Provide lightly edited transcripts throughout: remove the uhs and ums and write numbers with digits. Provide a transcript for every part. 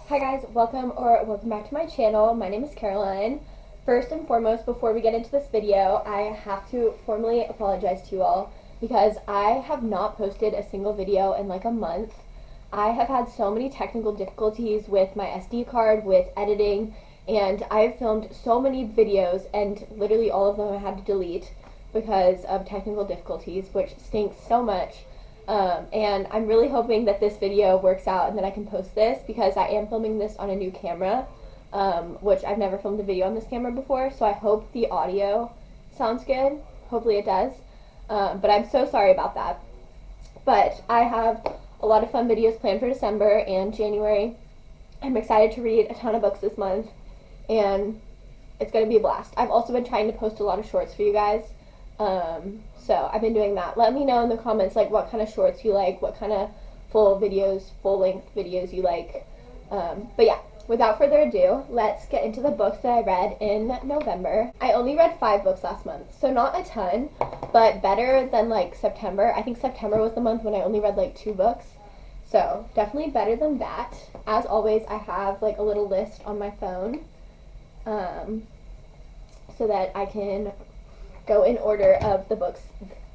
Hi guys, welcome back to my channel. My name is Caroline. First and foremost, before we get into this video, I have to formally apologize to you all because I have not posted a single video in like a month. I have had so many technical difficulties with my SD card, with editing, and I've filmed so many videos and literally all of them I had to delete because of technical difficulties, which stinks so much. And I'm really hoping that this video works out and that I can post this because I am filming this on a new camera, which I've never filmed a video on this camera before, so I hope the audio sounds good. Hopefully it does. But I'm so sorry about that. But I have a lot of fun videos planned for December and January. I'm excited to read a ton of books this month, and it's going to be a blast. I've also been trying to post a lot of shorts for you guys. So I've been doing that. Let me know in the comments like what kind of shorts you like, what kind of full length videos you like. But yeah, without further ado, let's get into the books that I read in November. I only read 5 books last month, so not a ton, but better than like September. I think September was the month when I only read like 2 books. So definitely better than that. As always, I have like a little list on my phone, so that I can go in order of the books,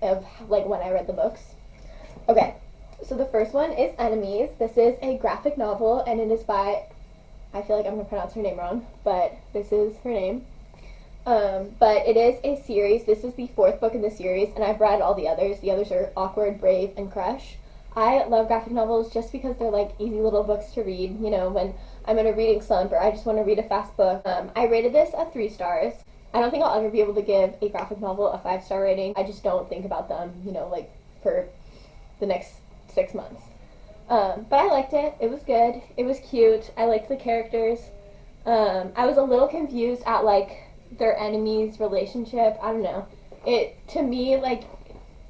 of like when I read the books. Okay, so the first one is Enemies. This is a graphic novel, and it is by, I feel like I'm gonna pronounce her name wrong, but this is her name. But it is a series. This is the 4th book in the series, and I've read all the others. The others are Awkward, Brave, and Crush. I love graphic novels just because they're like easy little books to read, you know, when I'm in a reading slump or I just want to read a fast book. I rated this a 3 stars. I don't think I'll ever be able to give a graphic novel a 5-star rating. I just don't think about them, you know, like for the next 6 months. But I liked it. It was good. It was cute. I liked the characters. I was a little confused at like their enemies' relationship. I don't know. To me, like,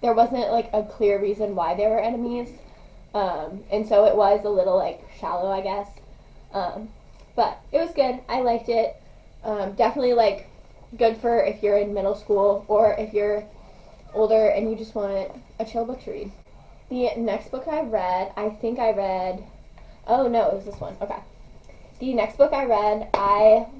there wasn't like a clear reason why they were enemies. And so it was a little like shallow, I guess. But it was good. I liked it. Definitely like good for if you're in middle school or if you're older and you just want a chill book to read. The next book I read, oh no, it was this one. Okay. The next book I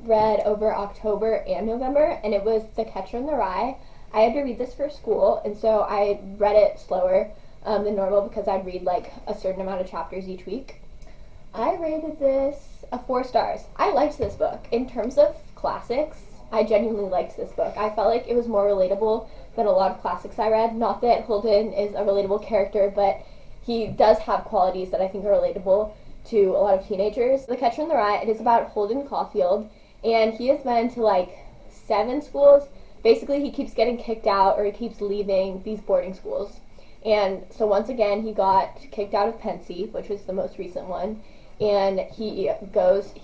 read over October and November, and it was The Catcher in the Rye. I had to read this for school, and so I read it slower than normal because I'd read like a certain amount of chapters each week. I rated this a 4 stars. I liked this book. In terms of classics, I genuinely liked this book. I felt like it was more relatable than a lot of classics I read. Not that Holden is a relatable character, but he does have qualities that I think are relatable to a lot of teenagers. The Catcher in the Rye, it is about Holden Caulfield, and he has been to like 7 schools. Basically, he keeps getting kicked out or he keeps leaving these boarding schools. And so once again, he got kicked out of Pensy, which was the most recent one, and he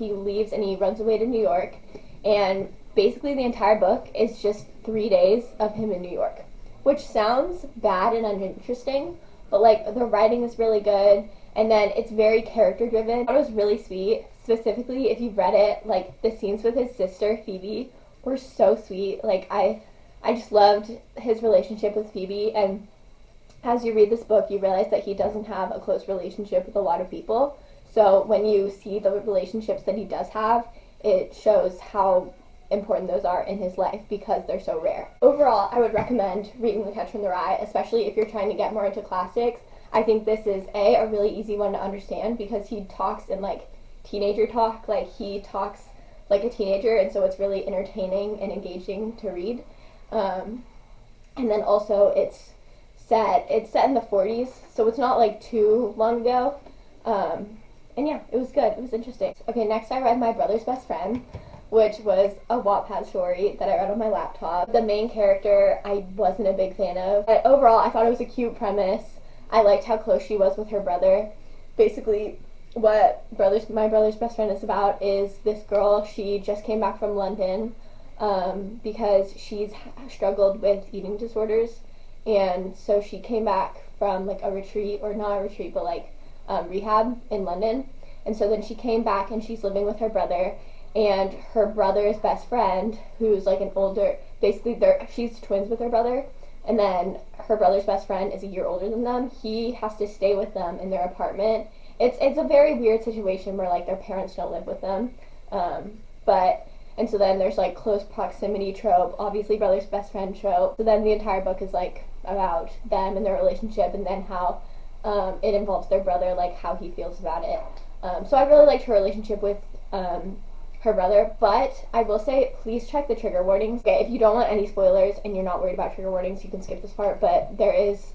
leaves and he runs away to New York, and basically the entire book is just 3 days of him in New York, which sounds bad and uninteresting, but like the writing is really good, and then it's very character driven. I thought it was really sweet. Specifically, if you've read it, like the scenes with his sister Phoebe were so sweet. Like I just loved his relationship with Phoebe, and as you read this book, you realize that he doesn't have a close relationship with a lot of people. So when you see the relationships that he does have, it shows how important those are in his life because they're so rare. Overall, I would recommend reading The Catcher in the Rye, especially if you're trying to get more into classics. I think this is a really easy one to understand because he talks in like teenager talk, like he talks like a teenager, and so it's really entertaining and engaging to read. And then also it's set in the 40s, so it's not like too long ago. And yeah, it was good. It was interesting. Okay, next I read My Brother's Best Friend, which was a Wattpad story that I read on my laptop. The main character I wasn't a big fan of, but overall I thought it was a cute premise. I liked how close she was with her brother. Basically, what My Brother's Best Friend is about is this girl, she just came back from London because she's struggled with eating disorders, and so she came back from like a retreat, or not a retreat, but like rehab in London, and so then she came back and she's living with her brother, and her brother's best friend, who's like an older, basically she's twins with her brother, and then her brother's best friend is a year older than them. He has to stay with them in their apartment, it's a very weird situation where like their parents don't live with them, but and so then there's like close proximity trope, obviously brother's best friend trope. So then the entire book is like about them and their relationship, and then how it involves their brother, like how he feels about it. So I really liked her relationship with her brother, but I will say please check the trigger warnings. Okay, if you don't want any spoilers and you're not worried about trigger warnings, you can skip this part, but there is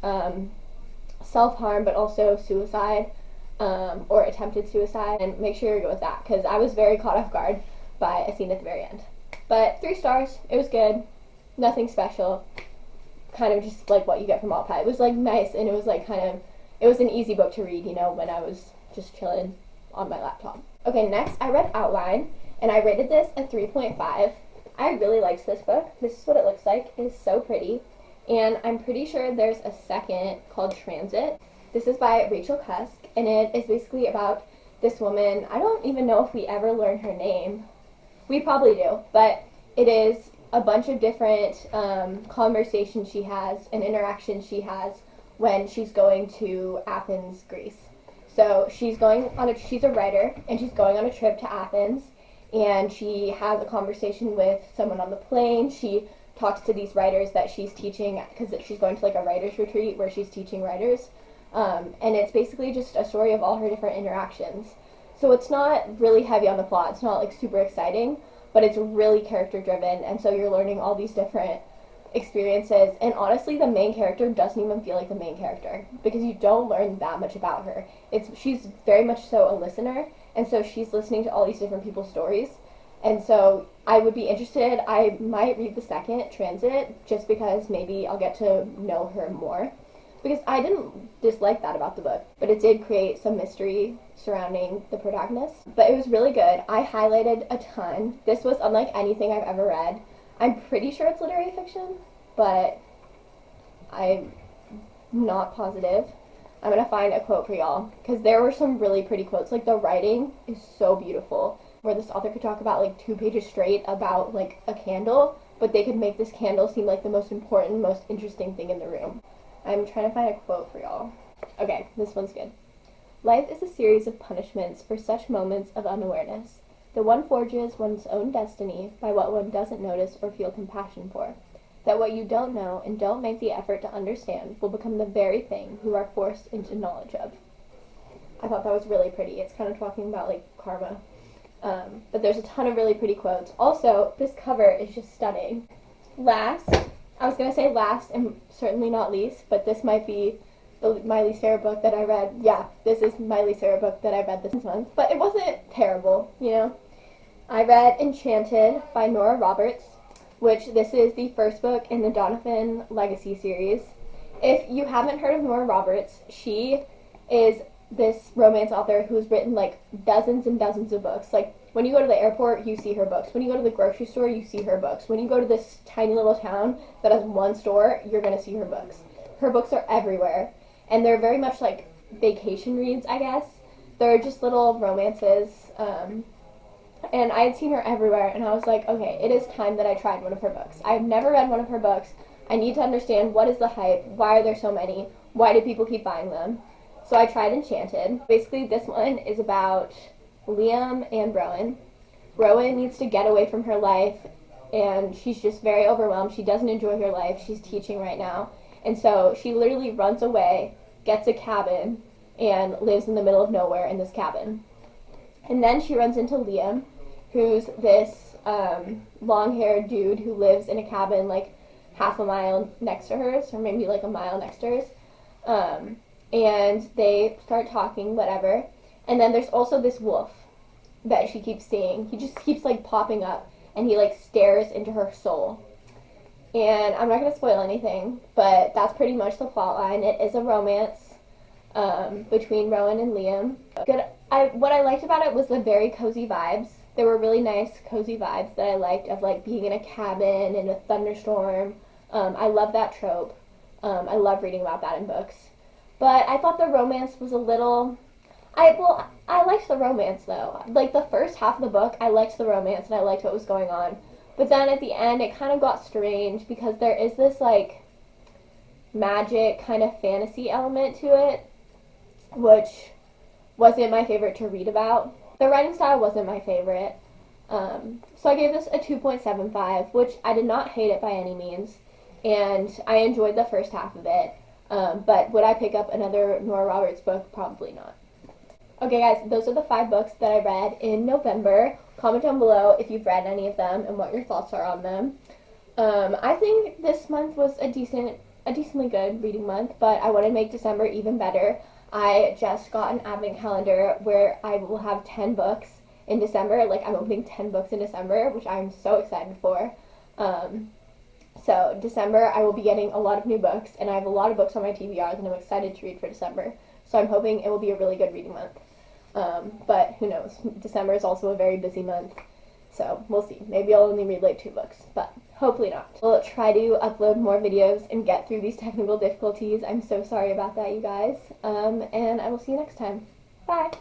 self-harm but also suicide, or attempted suicide, and make sure you're good with that, because I was very caught off guard by a scene at the very end. But 3 stars, it was good, nothing special, kind of just like what you get from Wattpad. It was like nice, and it was like it was an easy book to read, you know, when I was just chilling on my laptop. Okay, next I read Outline, and I rated this a 3.5. I really liked this book. This is what it looks like. It is so pretty, and I'm pretty sure there's a second called Transit. This is by Rachel Cusk, and it is basically about this woman. I don't even know if we ever learn her name. We probably do, but it is a bunch of different conversations she has and interactions she has when she's going to Athens, Greece. So she's a writer, and she's going on a trip to Athens, and she has a conversation with someone on the plane. She talks to these writers that she's teaching, because she's going to like a writer's retreat where she's teaching writers. And it's basically just a story of all her different interactions. So it's not really heavy on the plot. It's not like super exciting, but it's really character driven, and so you're learning all these different experiences. And honestly, the main character doesn't even feel like the main character, because you don't learn that much about her. She's very much so a listener, and so she's listening to all these different people's stories. And so I would be interested. I might read the second, Transit, just because maybe I'll get to know her more, because I didn't dislike that about the book, but it did create some mystery surrounding the protagonist. But it was really good. I highlighted a ton. This was unlike anything I've ever read. I'm pretty sure it's literary fiction, but I'm not positive. I'm gonna find a quote for y'all, because there were some really pretty quotes. Like, the writing is so beautiful, where this author could talk about like 2 pages straight about like a candle, but they could make this candle seem like the most important, most interesting thing in the room. I'm trying to find a quote for y'all. Okay, this one's good. Life is a series of punishments for such moments of unawareness. The one forges one's own destiny by what one doesn't notice or feel compassion for. That what you don't know and don't make the effort to understand will become the very thing you are forced into knowledge of. I thought that was really pretty. It's kind of talking about like karma. But there's a ton of really pretty quotes. Also, this cover is just stunning. I was going to say last and certainly not least, but this might be my least favorite book that I read. Yeah, this is my least favorite book that I read this month. But it wasn't terrible, you know. I read Enchanted by Nora Roberts, which this is the first book in the Donovan Legacy series. If you haven't heard of Nora Roberts, she is this romance author who's written like dozens and dozens of books. Like, when you go to the airport, you see her books. When you go to the grocery store, you see her books. When you go to this tiny little town that has one store, you're going to see her books. Her books are everywhere, and they're very much like vacation reads, I guess. They're just little romances, and I had seen her everywhere, and I was like, okay, it is time that I tried one of her books. I've never read one of her books. I need to understand, what is the hype? Why are there so many? Why do people keep buying them? So I tried Enchanted. Basically, this one is about Liam and Rowan. Rowan needs to get away from her life, and she's just very overwhelmed. She doesn't enjoy her life. She's teaching right now. And so she literally runs away, gets a cabin, and lives in the middle of nowhere in this cabin. And then she runs into Liam, who's this long-haired dude who lives in a cabin like half a mile next to hers, or maybe like a mile next to hers. And they start talking, whatever. And then there's also this wolf that she keeps seeing. He just keeps like popping up, and he like stares into her soul. And I'm not going to spoil anything, but that's pretty much the plot line. It is a romance between Rowan and Liam. What I liked about it was the very cozy vibes. There were really nice cozy vibes that I liked, of like being in a cabin in a thunderstorm. I love that trope. I love reading about that in books. But I thought the romance was a little... I liked the romance, though. Like, the first half of the book, I liked the romance, and I liked what was going on. But then at the end, it kind of got strange, because there is this, like, magic kind of fantasy element to it, which wasn't my favorite to read about. The writing style wasn't my favorite. So I gave this a 2.75, which I did not hate it by any means, and I enjoyed the first half of it. But would I pick up another Nora Roberts book? Probably not. Okay, guys, those are the 5 books that I read in November. Comment down below if you've read any of them and what your thoughts are on them. I think this month was a decently good reading month, but I want to make December even better. I just got an advent calendar where I will have 10 books in December. Like, I'm opening 10 books in December, which I'm so excited for. So December, I will be getting a lot of new books, and I have a lot of books on my TBR that I'm excited to read for December. So I'm hoping it will be a really good reading month. But who knows? December is also a very busy month. So we'll see. Maybe I'll only read like 2 books, but hopefully not. We'll try to upload more videos and get through these technical difficulties. I'm so sorry about that, you guys. And I will see you next time. Bye!